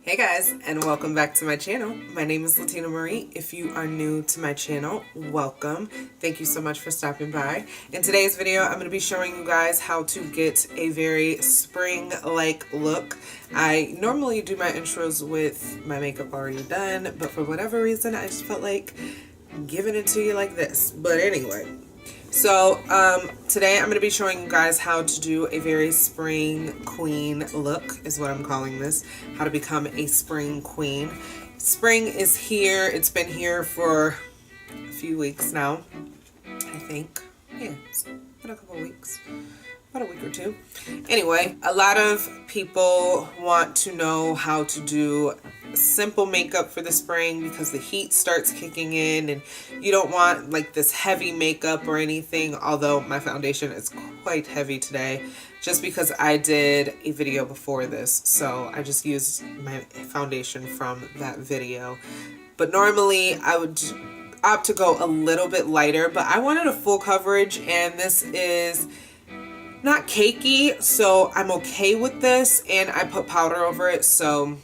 Hey guys, and welcome back to my channel. My name is Latina Marie. If you are new to my channel, welcome. Thank you so much for stopping by. In today's video, I'm going to be showing you guys how to get a very spring-like look. I normally do my intros with my makeup already done, but for whatever reason, I just felt like giving it to you like this. But anyway. So today I'm going to be showing you guys how to do a very spring queen look is what I'm calling this. How to become a spring queen. Spring is here. It's been here for a few weeks now, I think. Yeah, it's been a couple of weeks. About a week or two. Anyway, a lot of people want to know how to do simple makeup for the spring because the heat starts kicking in and you don't want like this heavy makeup or anything, although my foundation is quite heavy today just because I did a video before this, so I just used my foundation from that video. But normally I would opt to go a little bit lighter, but I wanted a full coverage and this is not cakey, so I'm okay with this, and I put powder over it, so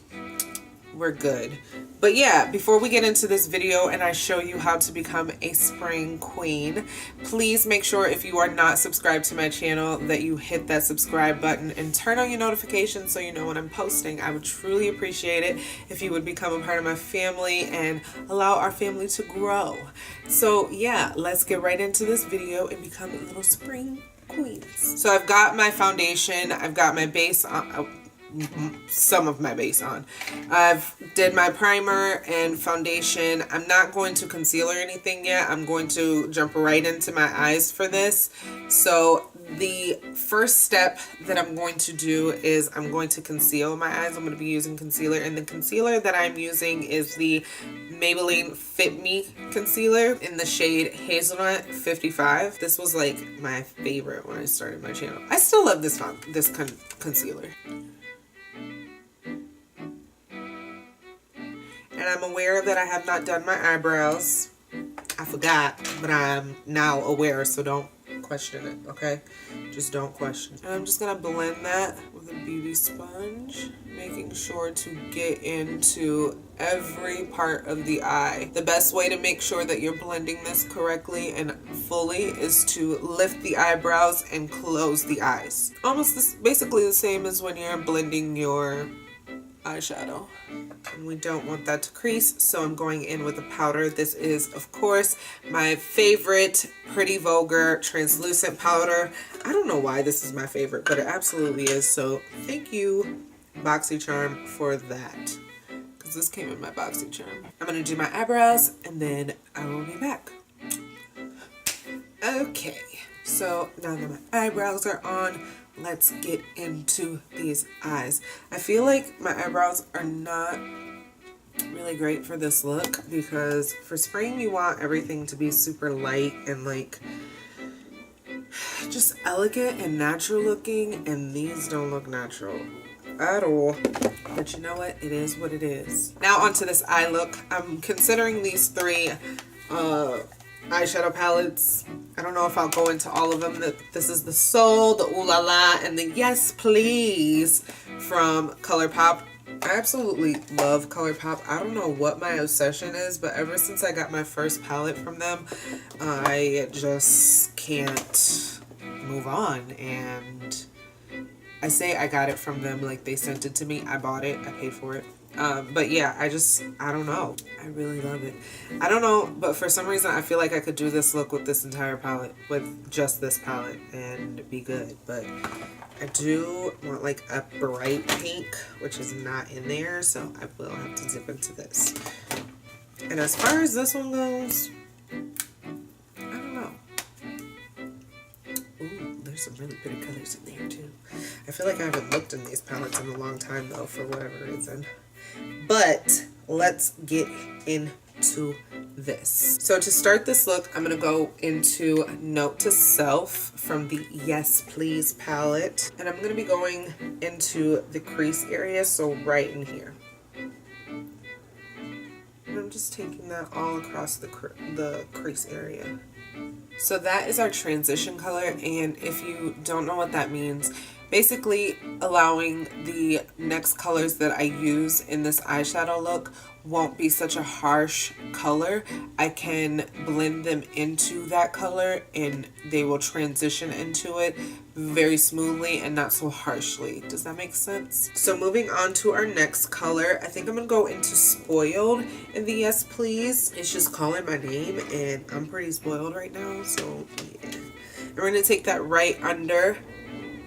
we're good. But yeah, before we get into this video and I show you how to become a spring queen, please make sure if you are not subscribed to my channel that you hit that subscribe button and turn on your notifications so you know when I'm posting. I would truly appreciate it if you would become a part of my family and allow our family to grow. So yeah, let's get right into this video and become a little spring queens. So I've got my foundation, I've got my base on, some of my base on. I've did my primer and foundation. I'm not going to conceal or anything yet. I'm going to jump right into my eyes for this. So the first step that I'm going to do is I'm going to conceal my eyes. I'm going to be using concealer, and the concealer that I'm using is the Maybelline Fit Me concealer in the shade Hazelnut 55. This was like my favorite when I started my channel. I still love this concealer. And I'm aware that I have not done my eyebrows. I forgot, but I'm now aware, so don't question it, okay? Just don't question. And I'm just gonna blend that with a beauty sponge, making sure to get into every part of the eye. The best way to make sure that you're blending this correctly and fully is to lift the eyebrows and close the eyes. Almost basically the same as when you're blending your eyeshadow. And we don't want that to crease, so I'm going in with a powder. This is, of course, my favorite Pretty Vulgar translucent powder. I don't know why this is my favorite, but it absolutely is, so thank you, BOXYCHARM, for that, because this came in my BOXYCHARM. I'm going to do my eyebrows, and then I will be back. Okay, so now that my eyebrows are on, let's get into these eyes. I feel like my eyebrows are not really great for this look because for spring you want everything to be super light and like just elegant and natural looking, and these don't look natural at all. But you know what? It is what it is. Now onto this eye look. I'm considering these three eyeshadow palettes. I don't know if I'll go into all of them. This is the Soul, the Ooh La La, and the Yes Please from ColourPop. I absolutely love ColourPop. I don't know what my obsession is, but ever since I got my first palette from them, I just can't move on. And I say I got it from them like they sent it to me. I bought it. I paid for it. But yeah, I don't know. I really love it. I don't know, but for some reason I feel like I could do this look with this entire palette, with just this palette, and be good. But I do want like a bright pink, which is not in there, so I will have to dip into this. And as far as this one goes, I don't know. Ooh, there's some really pretty colors in there too. I feel like I haven't looked in these palettes in a long time though, for whatever reason. But let's get into this. So to start this look, I'm going to go into Note to Self from the Yes Please palette. And I'm going to be going into the crease area, so right in here. And I'm just taking that all across the crease area. So that is our transition color, and if you don't know what that means, basically allowing the next colors that I use in this eyeshadow look won't be such a harsh color. I can blend them into that color and they will transition into it very smoothly and not so harshly. Does that make sense? So moving on to our next color, I think I'm gonna go into Spoiled in the Yes Please. It's just calling my name and I'm pretty spoiled right now, so yeah. And we're gonna take that right under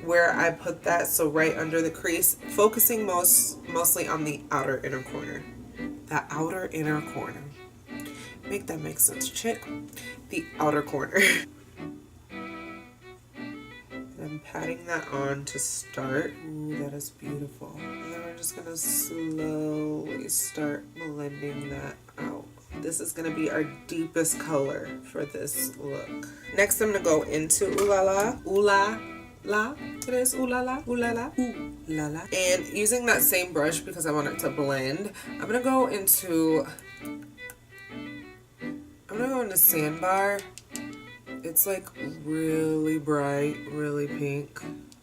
where I put that, so right under the crease, focusing mostly on the outer inner corner. The outer inner corner. Make that make sense, chick. The outer corner. I'm patting that on to start. Ooh, that is beautiful. And then we're just gonna slowly start blending that out. This is gonna be our deepest color for this look. Next, I'm gonna go into Ooh La La. Ooh La La. It is Ooh La La. Ooh La La. Ooh La La. And using that same brush because I want it to blend, I'm gonna go into Sandbar. It's like really bright, really pink.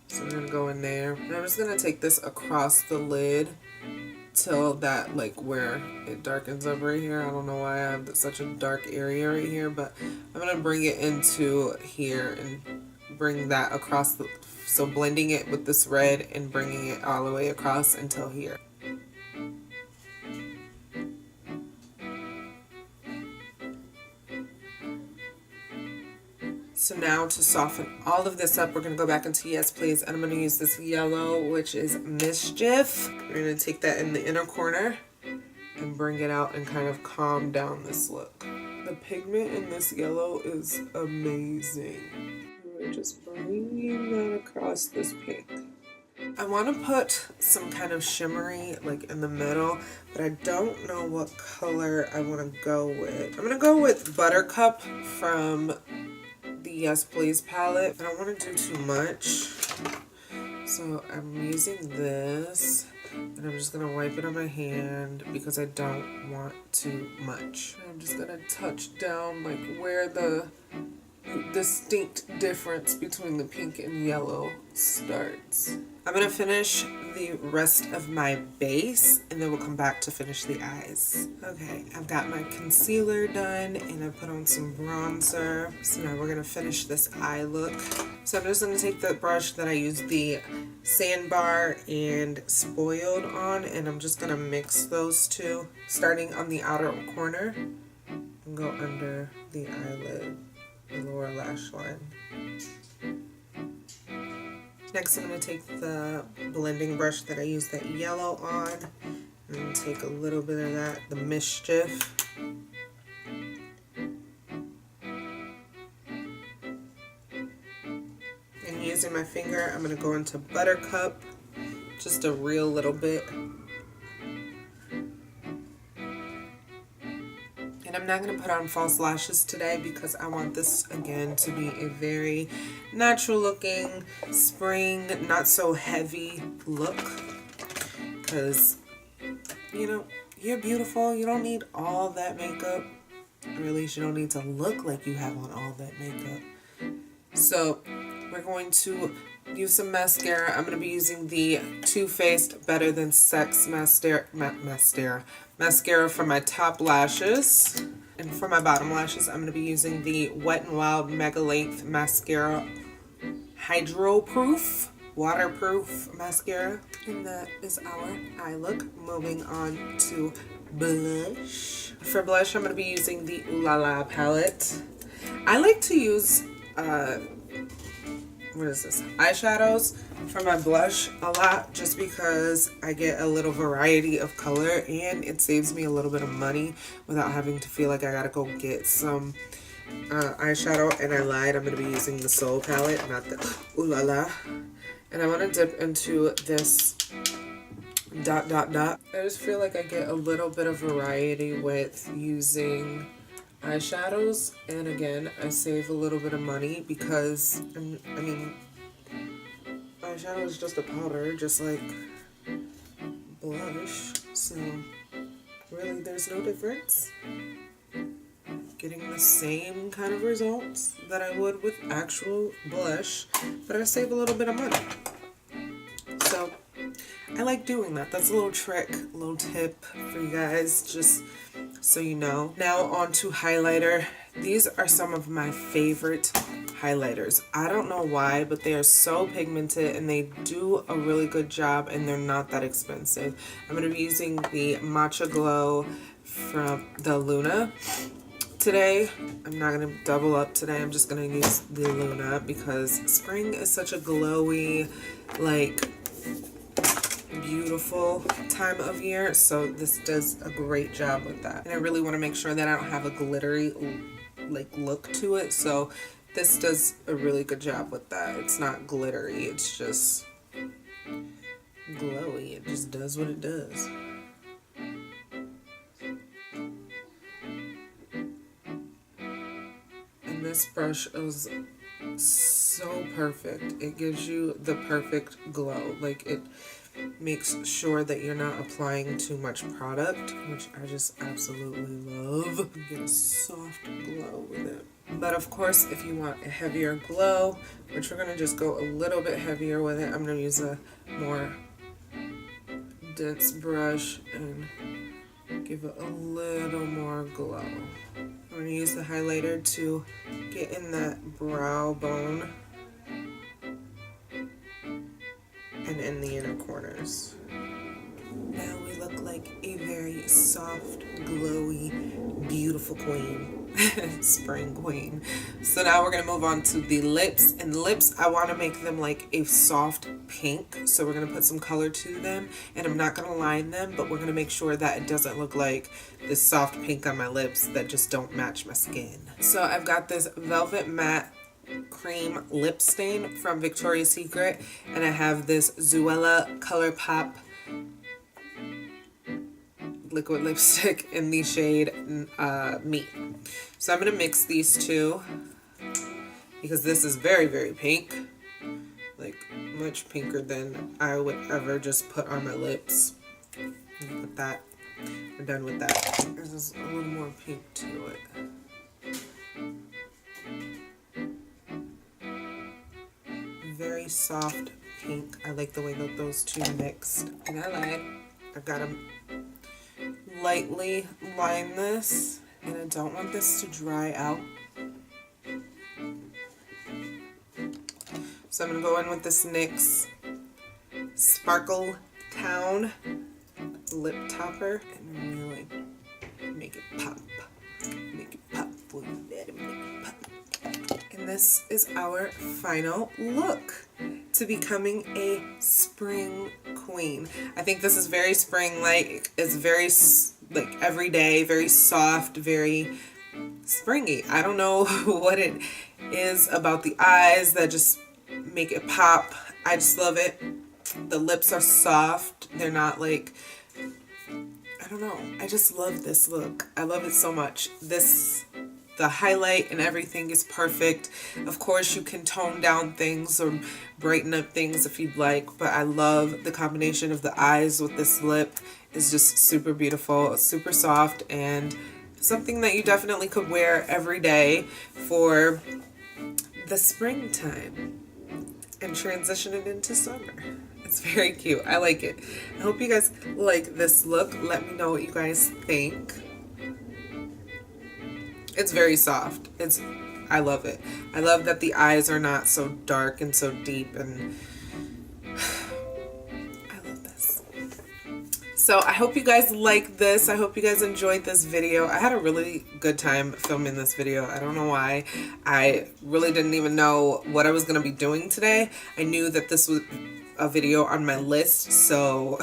So I'm gonna go in there. And I'm just gonna take this across the lid till that, like where it darkens up right here. I don't know why I have such a dark area right here, but I'm gonna bring it into here and bring that across the, so blending it with this red and bringing it all the way across until here. So now to soften all of this up, we're going to go back into Yes Please, and I'm going to use this yellow, which is Mischief. We're going to take that in the inner corner and bring it out and kind of calm down this look. The pigment in this yellow is amazing. We're just bringing that across this pink. I want to put some kind of shimmery like in the middle, but I don't know what color I want to go with. I'm going to go with Buttercup from the Yes Please palette. I don't want to do too much, so I'm using this and I'm just going to wipe it on my hand because I don't want too much. I'm just going to touch down like where the distinct difference between the pink and yellow starts. I'm going to finish the rest of my base and then we'll come back to finish the eyes. Okay, I've got my concealer done and I put on some bronzer. So now we're going to finish this eye look. So I'm just going to take the brush that I used the Sandbar and Spoiled on, and I'm just going to mix those two, starting on the outer corner and go under the eyelid, the lower lash line. Next, I'm going to take the blending brush that I used that yellow on and take a little bit of that, the Mischief. And using my finger, I'm going to go into Buttercup, just a real little bit. And I'm not going to put on false lashes today because I want this, again, to be a very natural looking, spring, not so heavy look. Because, you know, you're beautiful. You don't need all that makeup. Or at least you don't need to look like you have on all that makeup. So we're going to use some mascara. I'm going to be using the Too Faced Better Than Sex mascara for my top lashes. And for my bottom lashes, I'm going to be using the Wet n Wild Mega Length Mascara Hydro-Proof, Waterproof Mascara. And that is our eye look. Moving on to blush. For blush, I'm going to be using the Ooh La La palette. I like to use eyeshadows for my blush a lot, just because I get a little variety of color and it saves me a little bit of money without having to feel like I gotta go get some eyeshadow. And I lied, I'm going to be using the Soul palette, not the Ooh La La. And I want to dip into this dot dot dot. I just feel like I get a little bit of variety with using eyeshadows, and again, I save a little bit of money because, I mean, eyeshadow is just a powder, just like blush, so really there's no difference. Getting the same kind of results that I would with actual blush, but I save a little bit of money. I like doing that. That's a little trick, a little tip for you guys, just so you know. Now on to highlighter. These are some of my favorite highlighters. I don't know why, but they are so pigmented and they do a really good job, and they're not that expensive. I'm going to be using the Matcha Glow from the Luna today. I'm not going to double up today. I'm just going to use the Luna because spring is such a glowy, like, beautiful time of year, so this does a great job with that. And I really want to make sure that I don't have a glittery like look to it, so this does a really good job with that. It's not glittery, it's just glowy. It just does what it does. And this brush is so perfect. It gives you the perfect glow. Like, it makes sure that you're not applying too much product, which I just absolutely love. You get a soft glow with it. But of course, if you want a heavier glow, which we're gonna just go a little bit heavier with it, I'm gonna use a more dense brush and give it a little more glow. I'm gonna use the highlighter to get in that brow bone and in the inner corners. Now we look like a very soft, glowy, beautiful queen. Spring queen. So now we're going to move on to the lips. And the lips, I want to make them like a soft pink. So we're going to put some color to them. And I'm not going to line them, but we're going to make sure that it doesn't look like this soft pink on my lips that just don't match my skin. So I've got this Velvet Matte Cream lip stain from Victoria's Secret, and I have this Zoella ColourPop liquid lipstick in the shade Me. So I'm going to mix these two because this is very, very pink, like much pinker than I would ever just put on my lips. Put that. We're done with that. There's a little more pink to it. Very soft pink. I like the way that those two mixed. And I've got to lightly line this, and I don't want this to dry out. So I'm going to go in with this NYX Sparkle Town lip topper and really make it pop. Make it pop for you, daddy. Make it pop. And this is our final look to becoming a spring queen. I think this is very spring-like. It's very like everyday, very soft, very springy. I don't know what it is about the eyes that just make it pop. I just love it. The lips are soft. They're not like, I don't know. I just love this look. I love it so much. The highlight and everything is perfect. Of course, you can tone down things or brighten up things if you'd like, but I love the combination of the eyes with this lip. Is just super beautiful, super soft, and something that you definitely could wear every day for the springtime and transition it into summer. It's very cute. I like it. I hope you guys like this look. Let me know what you guys think. It's very soft. I love it. I love that the eyes are not so dark and so deep, and I love this. So I hope you guys like this. I hope you guys enjoyed this video. I had a really good time filming this video. I don't know why. I really didn't even know what I was going to be doing today. I knew that this was a video on my list, so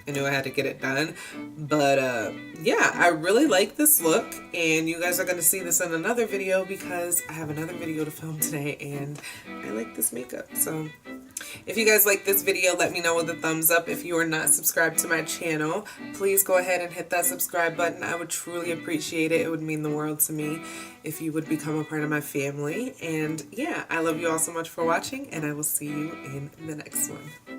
I knew I had to get it done. But yeah, I really like this look, and you guys are going to see this in another video because I have another video to film today, and I like this makeup. So if you guys like this video, let me know with a thumbs up. If you are not subscribed to my channel, please go ahead and hit that subscribe button. I would truly appreciate it. It would mean the world to me if you would become a part of my family. And yeah, I love you all so much for watching, and I will see you in the next one.